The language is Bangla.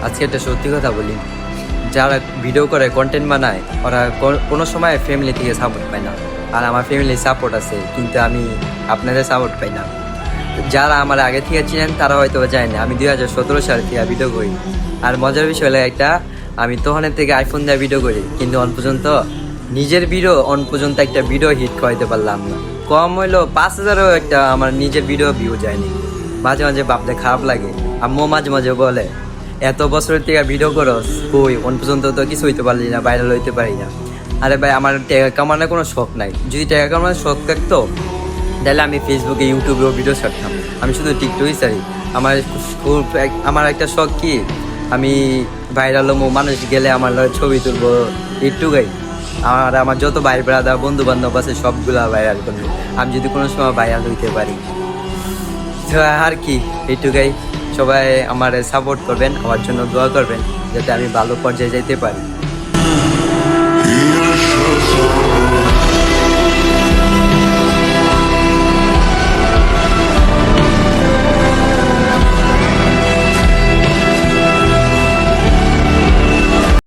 আজকে একটা সত্যি কথা বলি, যারা ভিডিও করে কন্টেন্ট বানায় ওরা কোনো সময় ফ্যামিলি থেকে সাপোর্ট পায় না। আর আমার ফ্যামিলির সাপোর্ট আছে, কিন্তু আমি আপনাদের সাপোর্ট পাই না। যারা আমার আগে থেকে চিনেন তারা হয়তো জানে না আমি 2017 সাল থেকে ভিডিও করি। আর মজার বিষয় হলো একটা, আমি তখনের থেকে আইফোন দিয়ে ভিডিও করি, কিন্তু অন পর্যন্ত নিজের ভিডিও একটা ভিডিও হিট করাইতে পারলাম না। কম হইলো 5,000ও একটা আমার নিজের ভিডিও ভিউ যায়নি। মাঝে মাঝে ভাবতে খারাপ লাগে। আম্মু মাঝে মাঝে বলে, এত বছরের থেকে ভিডিও করস, কই অন পর্যন্ত তো কিছু হইতে পারলি না, ভাইরাল হইতে পারি না। আরে ভাই, আমার টাকা কামানোর কোনো শখ নাই। যদি টাকা কামানোর শখ থাকতো তাহলে আমি ফেসবুকে ইউটিউবেও ভিডিও ছাড়তাম। আমি শুধু টিকটকই ছাড়ি। আমার একটা শখ কি, আমি ভাইরাল হবো, মানুষ গেলে আমার লগে ছবি তুলবো, একটুকাই। আর আমার যত ভাই ব্রাদার বন্ধু বান্ধব আছে সবগুলা ভাইরাল করবো, আমি যদি কোনো সময় ভাইরাল হইতে পারি। তো আর কি, এইটুকাই। সবাই আমার সাপোর্ট করবেন, আমার জন্য দোয়া করবেন যাতে আমি ভালো পর্যায়ে যাইতে পারি।